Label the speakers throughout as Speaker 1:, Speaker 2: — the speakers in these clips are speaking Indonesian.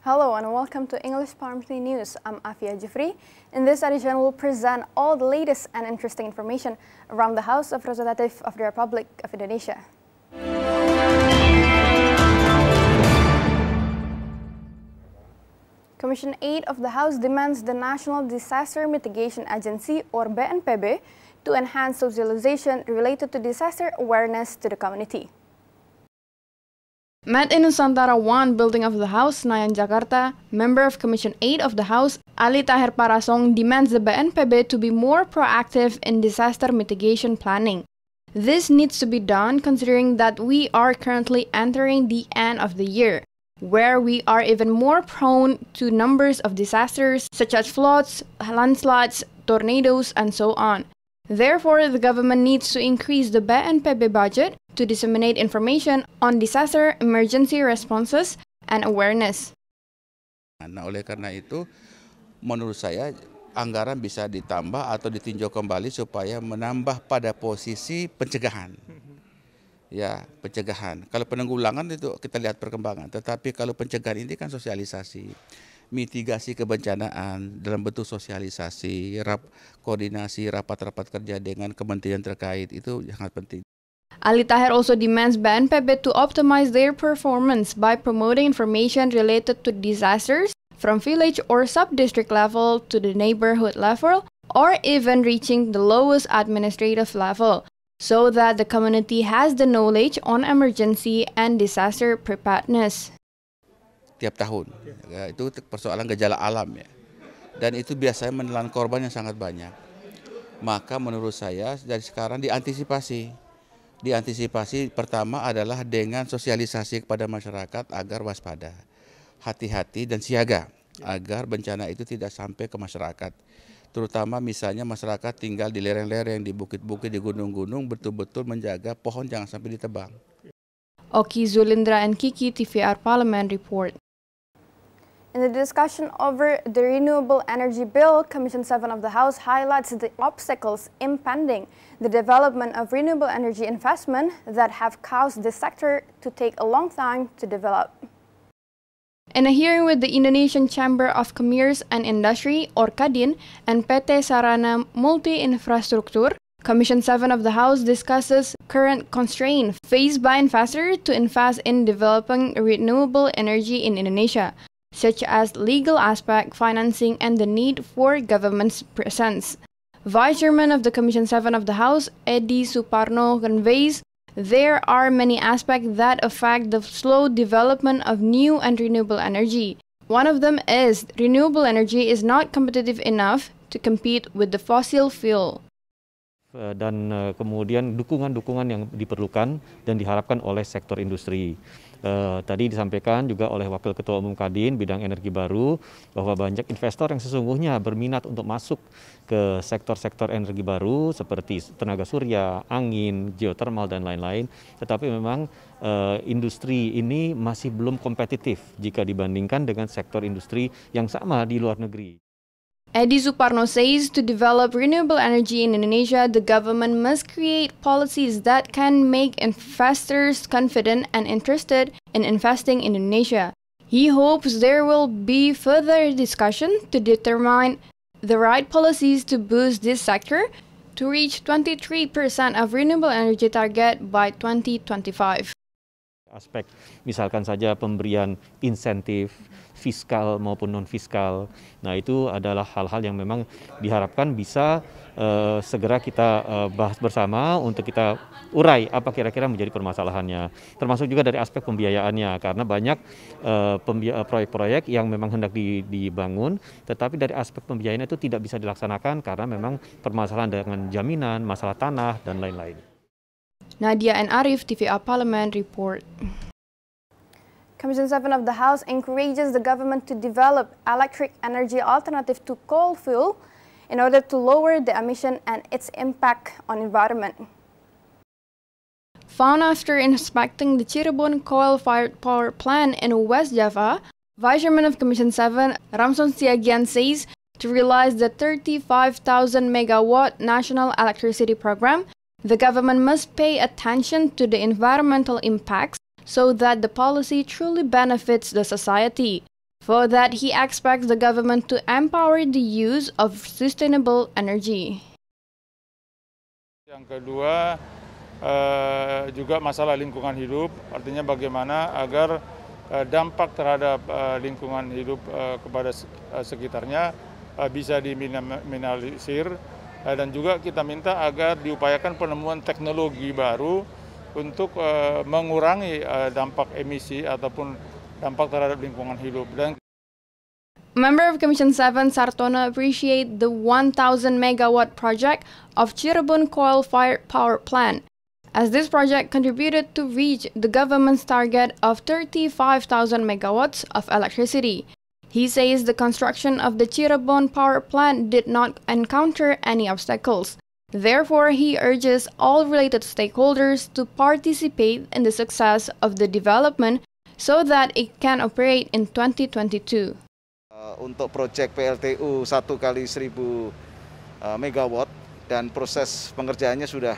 Speaker 1: Hello and welcome to English Parliamentary News. I'm Afia Jufri. In this edition, we'll present all the latest and interesting information around the House of Representatives of the Republic of Indonesia. Commission 8 of the House demands the National Disaster Mitigation Agency, or BNPB, to enhance socialization related to disaster awareness to the community. Met in Nusantara 1 building of the House, Senayan, Jakarta, member of Commission 8 of the House, Ali Tahir Parasong, demands the BNPB to be more proactive in disaster mitigation planning. This needs to be done considering that we are currently entering the end of the year, where we are even more prone to numbers of disasters such as floods, landslides, tornadoes, and so on. Therefore, the government needs to increase the BNPB budget to disseminate information on disaster emergency responses and awareness.
Speaker 2: Nah, oleh karena itu, menurut saya anggaran bisa ditambah atau ditinjau kembali supaya menambah pada posisi pencegahan. Ya, pencegahan. Kalau penanggulangan itu kita lihat perkembangan, tetapi kalau pencegahan ini kan sosialisasi, mitigasi kebencanaan dalam bentuk sosialisasi, koordinasi rapat-rapat kerja dengan kementerian terkait itu sangat penting.
Speaker 1: Ali Tahir also demands BNPB to optimize their performance by promoting information related to disasters from village or sub-district level to the neighborhood level or even reaching the lowest administrative level, so that the community has the knowledge on emergency and disaster preparedness.
Speaker 2: Tiap tahun, ya, itu persoalan gejala alam ya, dan itu biasanya menelan korban yang sangat banyak. Maka menurut saya dari sekarang diantisipasi. Diantisipasi pertama adalah dengan sosialisasi kepada masyarakat agar waspada, hati-hati dan siaga agar bencana itu tidak sampai ke masyarakat. Terutama misalnya masyarakat tinggal di lereng-lereng, di bukit-bukit, di gunung-gunung, betul-betul menjaga pohon jangan sampai ditebang.
Speaker 1: Oki Zulindra and Kiki, TVR Parliament Report. In the discussion over the Renewable Energy Bill, Commission 7 of the House highlights the obstacles impeding the development of renewable energy investment that have caused this sector to take a long time to develop. In a hearing with the Indonesian Chamber of Commerce and Industry, or KADIN, and PT Sarana Multi Infrastruktur, Commission 7 of the House discusses current constraints faced by investors to invest in developing renewable energy in Indonesia, such as legal aspect, financing, and the need for government's presence. Vice Chairman of the Commission 7 of the House, Edi Suparno, conveys there are many aspects that affect the slow development of new and renewable energy. One of them is renewable energy is not competitive enough to compete with the fossil fuel.
Speaker 3: Dan kemudian dukungan-dukungan yang diperlukan dan diharapkan oleh sektor industri. Tadi disampaikan juga oleh Wakil Ketua Umum Kadin bidang energi baru bahwa banyak investor yang sesungguhnya berminat untuk masuk ke sektor-sektor energi baru seperti tenaga surya, angin, geothermal, dan lain-lain. Tetapi memang industri ini masih belum kompetitif jika dibandingkan dengan sektor industri yang sama di luar negeri.
Speaker 1: Edi Suparno says to develop renewable energy in Indonesia, the government must create policies that can make investors confident and interested in investing in Indonesia. He hopes there will be further discussion to determine the right policies to boost this sector to reach 23% of renewable energy target by 2025.
Speaker 3: Aspek misalkan saja pemberian insentif fiskal maupun non-fiskal. Nah, itu adalah hal-hal yang memang diharapkan bisa segera kita bahas bersama untuk kita urai apa kira-kira menjadi permasalahannya. Termasuk juga dari aspek pembiayaannya, karena banyak proyek-proyek yang memang hendak dibangun, tetapi dari aspek pembiayaan itu tidak bisa dilaksanakan karena memang permasalahan dengan jaminan, masalah tanah, dan lain-lain.
Speaker 1: Nadia and Arif, TVR Parliament Report. Commission 7 of the House encourages the government to develop electric energy alternative to coal fuel in order to lower the emission and its impact on environment. Found after inspecting the Cirebon coal-fired power plant in West Java, Vice Chairman of Commission 7, Ramson Siagian, says to realize the 35,000 megawatt national electricity program, the government must pay attention to the environmental impacts so that the policy truly benefits the society. For that, he expects the government to empower the use of sustainable energy.
Speaker 4: Yang kedua, juga masalah lingkungan hidup, artinya bagaimana agar dampak terhadap lingkungan hidup kepada sekitarnya bisa diminimalisir, dan juga kita minta agar diupayakan penemuan teknologi baru untuk mengurangi dampak emisi ataupun dampak terhadap lingkungan hidup. Dan
Speaker 1: Member of Commission 7 Sartono appreciate the 1,000 megawatt project of Cirebon coal-fired power plant, as this project contributed to reach the government's target of 35,000 megawatts of electricity. He says the construction of the Cirebon power plant did not encounter any obstacles. Therefore, he urges all related stakeholders to participate in the success of the development so that it can operate in 2022.
Speaker 5: Untuk proyek PLTU 1 kali 1000 megawatt dan proses pengerjaannya sudah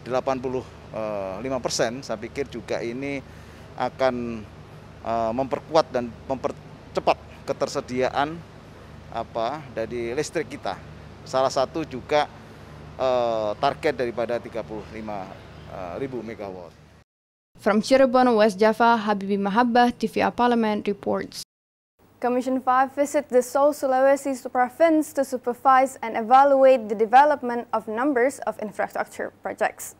Speaker 5: 85%, saya pikir juga ini akan memperkuat dan mempercepat ketersediaan dari listrik kita. Salah satu juga target daripada 35.000 megawatt.
Speaker 1: From Cirebon, West Java, Habibi Mahabbah, TVA Parliament reports. Commission 5 visit the Seoul, Sulawesi province to supervise and evaluate the development of numbers of infrastructure projects.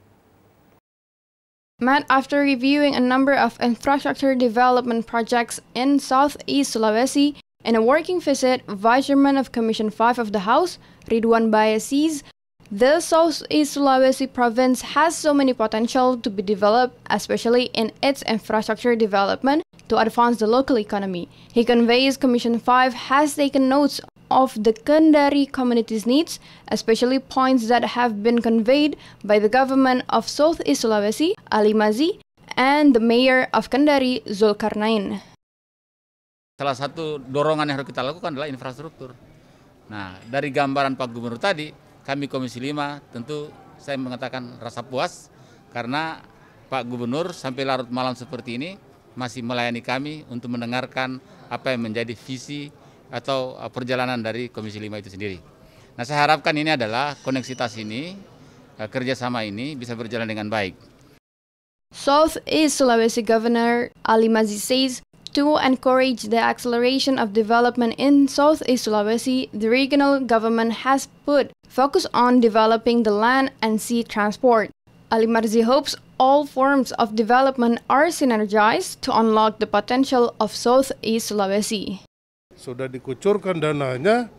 Speaker 1: Met after reviewing a number of infrastructure development projects in Southeast Sulawesi, in a working visit, Vice Chairman of Commission 5 of the House, Ridwan Bae says, the Southeast Sulawesi province has so many potential to be developed, especially in its infrastructure development, to advance the local economy. He conveys Commission 5 has taken notes of the Kendari community's needs, especially points that have been conveyed by the government of Southeast Sulawesi, Ali Mazi, and the mayor of Kendari, Zulkarnain.
Speaker 2: Salah satu dorongan yang harus kita lakukan adalah infrastruktur. Nah, dari gambaran Pak Gubernur tadi, kami Komisi 5 tentu saya mengatakan rasa puas karena Pak Gubernur sampai larut malam seperti ini masih melayani kami untuk mendengarkan apa yang menjadi visi atau perjalanan dari Komisi 5 itu sendiri. Nah, saya harapkan ini adalah koneksitas ini, kerjasama ini bisa berjalan dengan baik.
Speaker 1: Southeast Sulawesi Governor Ali Mazi says, to encourage the acceleration of development in Southeast Sulawesi, the regional government has put focus on developing the land and sea transport. Ali Marzi hopes all forms of development are synergized to unlock the potential of Southeast Sulawesi.
Speaker 6: Sudah dikucurkan dananya,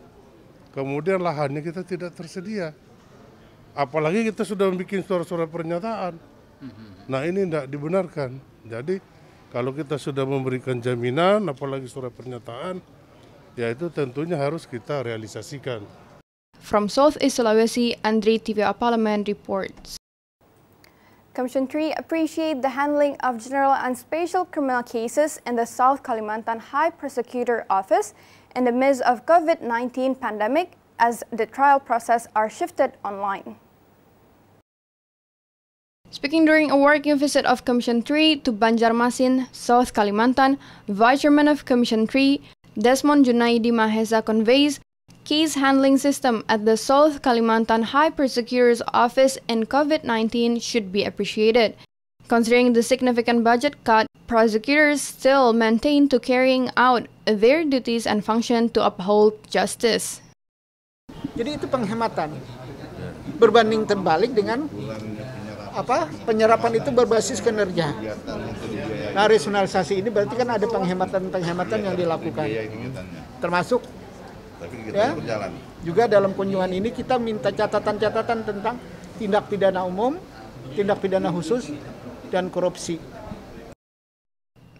Speaker 6: kemudian lahannya kita tidak tersedia. Apalagi kita sudah bikin surat-surat pernyataan. Nah, ini tidak dibenarkan. Jadi kalau kita sudah memberikan jaminan, apalagi surat pernyataan, ya itu tentunya harus kita realisasikan.
Speaker 1: From Southeast Sulawesi, Andri TVA Parliament reports. Commission 3 appreciate the handling of general and special criminal cases in the South Kalimantan High Prosecutor Office in the midst of COVID-19 pandemic as the trial process are shifted online. Speaking during a working visit of Commission 3 to Banjarmasin, South Kalimantan, Vice Chairman of Commission 3, Desmond Junaidi Mahesa conveys case handling system at the South Kalimantan High Prosecutor's Office in COVID-19 should be appreciated. Considering the significant budget cut, prosecutors still maintain to carrying out their duties and function to uphold justice.
Speaker 7: Jadi itu penghematan. Berbanding terbalik dengan penyerapan itu berbasis kinerja. Nah, rasionalisasi ini berarti kan ada penghematan yang dilakukan. Termasuk ya, juga dalam kunjungan ini kita minta catatan-catatan tentang tindak pidana umum, tindak pidana khusus, dan korupsi.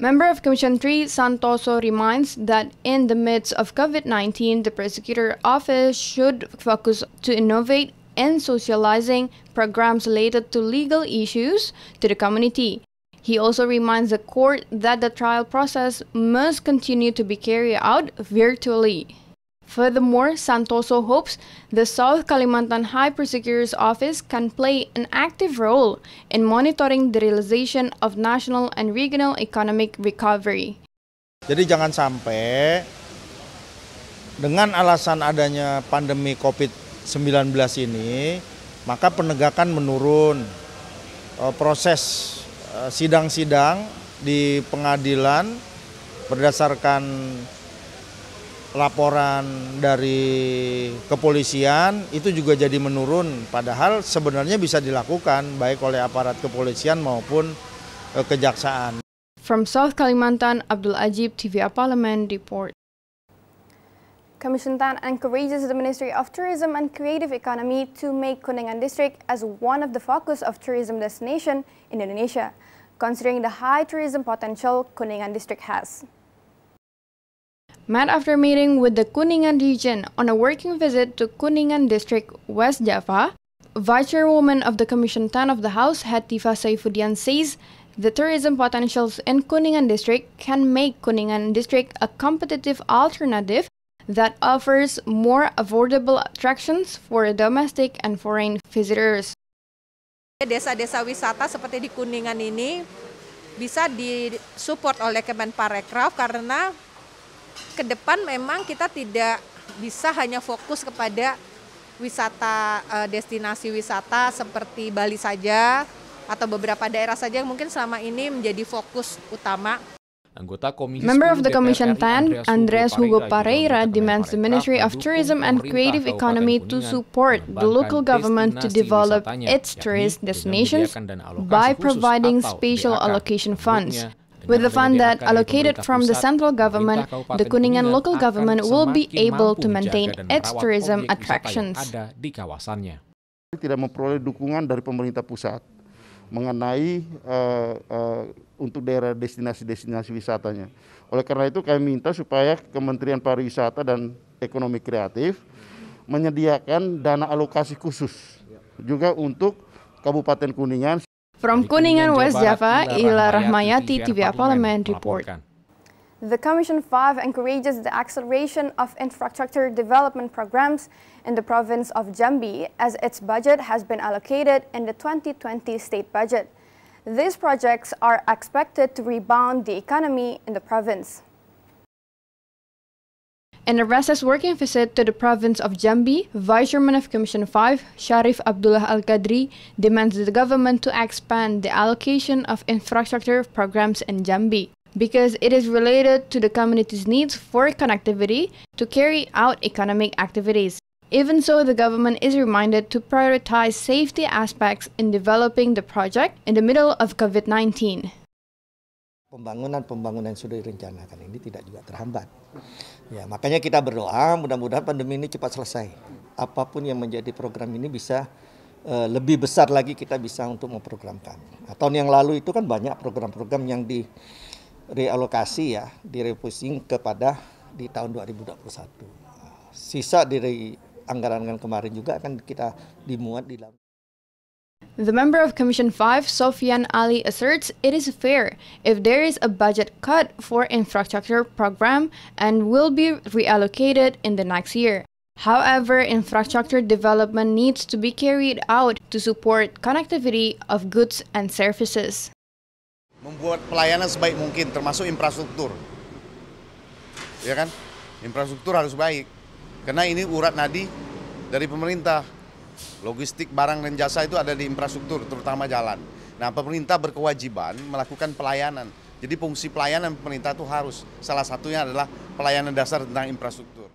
Speaker 1: Member of Commission 3, Santoso reminds that in the midst of COVID-19, the Prosecutor Office should focus to innovate in socializing programs related to legal issues to the community. He also reminds the court that the trial process must continue to be carried out virtually. Furthermore, Santoso hopes the South Kalimantan High Prosecutor's Office can play an active role in monitoring the realization of national and regional economic recovery.
Speaker 8: Jadi jangan sampai dengan alasan adanya pandemi COVID-19 ini, maka penegakan menurun, proses sidang-sidang di pengadilan berdasarkan laporan dari kepolisian itu juga jadi menurun, padahal sebenarnya bisa dilakukan baik oleh aparat kepolisian maupun kejaksaan.
Speaker 1: From South Kalimantan, Abdul Ajib, TVA Parlemen, report. Commission 10 encourages the Ministry of Tourism and Creative Economy to make Kuningan District as one of the focus of tourism destination in Indonesia, considering the high tourism potential Kuningan District has. Met after meeting with the Kuningan region on a working visit to Kuningan District, West Java, Vice Chairwoman of the Commission 10 of the House, Hatifa Saifudian, says the tourism potentials in Kuningan District can make Kuningan District a competitive alternative that offers more affordable attractions for domestic and foreign visitors.
Speaker 9: Desa-desa wisata seperti di Kuningan ini bisa disupport oleh Kemenparekraf karena ke depan memang kita tidak bisa hanya fokus kepada wisata, destinasi wisata seperti Bali saja atau beberapa daerah saja yang mungkin selama ini menjadi fokus utama.
Speaker 1: Member of the Commission 10, Andreas Hugo Pareira, demands the Ministry of Tourism and Creative Economy to support the local government to develop its tourist destinations by providing special allocation funds. With the fund that allocated from the central government, the Kuningan local government will be able to maintain its tourism attractions.
Speaker 10: Tidak memperoleh dukungan dari pemerintah pusat mengenai untuk daerah destinasi-destinasi wisatanya. Oleh karena itu kami minta supaya Kementerian Pariwisata dan Ekonomi Kreatif menyediakan dana alokasi khusus juga untuk Kabupaten Kuningan.
Speaker 1: From Kuningan, West Java, Ila Rahmayati, TVA Parlemen, report. The Commission 5 encourages the acceleration of infrastructure development programs in the province of Jambi as its budget has been allocated in the 2020 state budget. These projects are expected to rebound the economy in the province. In a recess working visit to the province of Jambi, Vice Chairman of Commission 5, Sharif Abdullah Al-Qadri, demands the government to expand the allocation of infrastructure programs in Jambi, because it is related to the community's needs for connectivity to carry out economic activities. Even so, the government is reminded to prioritize safety aspects in developing the project in the middle of COVID-19.
Speaker 11: Pembangunan yang sudah direncanakan ini tidak juga terhambat. Ya, makanya kita berdoa mudah-mudahan pandemi ini cepat selesai. Apapun yang menjadi program ini bisa lebih besar lagi kita bisa untuk memprogramkan. Nah, tahun yang lalu itu kan banyak program-program yang direalokasi ya, direfocusing kepada di tahun 2021. Sisa dari anggaran kemarin juga akan kita dimuat di dalam.
Speaker 1: The member of Commission 5, Sofian Ali, asserts it is fair if there is a budget cut for infrastructure program and will be reallocated in the next year. However, infrastructure development needs to be carried out to support connectivity of goods and services.
Speaker 8: Membuat pelayanan sebaik mungkin termasuk infrastruktur. Ya kan? Infrastruktur harus baik. Karena ini urat nadi dari pemerintah. Logistik barang dan jasa itu ada di infrastruktur, terutama jalan. Nah, pemerintah berkewajiban melakukan pelayanan. Jadi fungsi pelayanan pemerintah itu harus, salah satunya adalah pelayanan dasar tentang infrastruktur.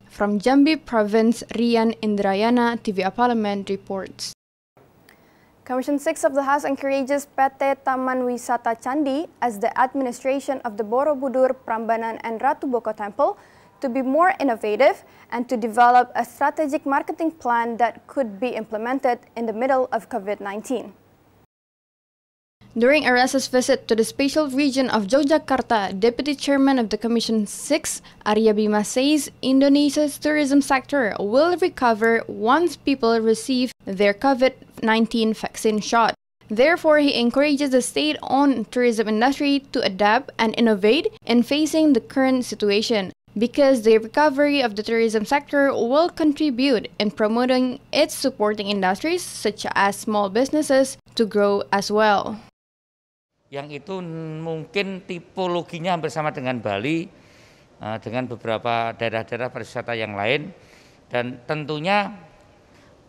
Speaker 1: From Jambi Province, Rian Indrayana, TVA Parlemen, reports. Commission 6 of the House encourages PT Taman Wisata Candi as the administration of the Borobudur, Prambanan, and Ratu Boko Temple to be more innovative and to develop a strategic marketing plan that could be implemented in the middle of COVID-19. During a recess visit to the special region of Yogyakarta, Deputy Chairman of the Commission 6, Arya Bima, says Indonesia's tourism sector will recover once people receive their COVID-19 vaccine shot. Therefore, he encourages the state-owned tourism industry to adapt and innovate in facing the current situation, because the recovery of the tourism sector will contribute in promoting its supporting industries, such as small businesses, to grow as well.
Speaker 12: yang itu mungkin tipologinya hampir sama dengan Bali, dengan beberapa daerah-daerah pariwisata yang lain, dan tentunya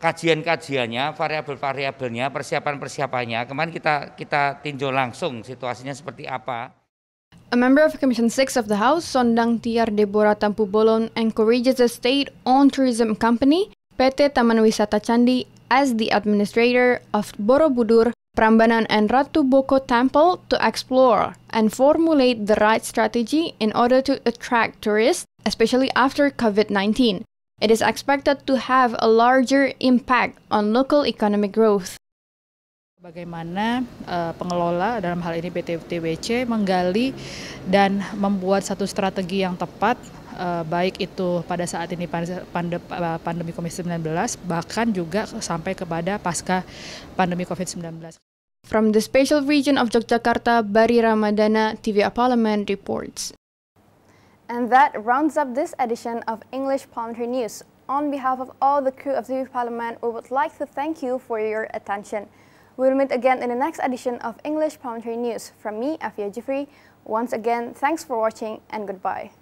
Speaker 12: kajian-kajiannya, variabel-variabelnya, persiapan-persiapannya, kemarin kita tinjau langsung situasinya seperti apa.
Speaker 1: A member of Commission 6 of the House, Sondang Tiar Deborah Tampu Bolon, encourages the state-owned tourism company, PT Taman Wisata Candi, as the administrator of Borobudur, Prambanan and Ratu Boko Temple to explore and formulate the right strategy in order to attract tourists, especially after COVID-19. It is expected to have a larger impact on local economic growth.
Speaker 13: Bagaimana pengelola dalam hal ini BTWC menggali dan membuat satu strategi yang tepat, baik itu pada saat ini pandemi COVID-19, bahkan juga sampai kepada pasca pandemi COVID-19.
Speaker 1: From the Special Region of Yogyakarta, Bari Ramadana, TVA Parliament reports. And that rounds up this edition of English Parliamentary News. On behalf of all the crew of TVA Parliament, we would like to thank you for your attention. We'll meet again in the next edition of English Parliamentary News. From me, Afia Jeffrey, once again, thanks for watching and goodbye.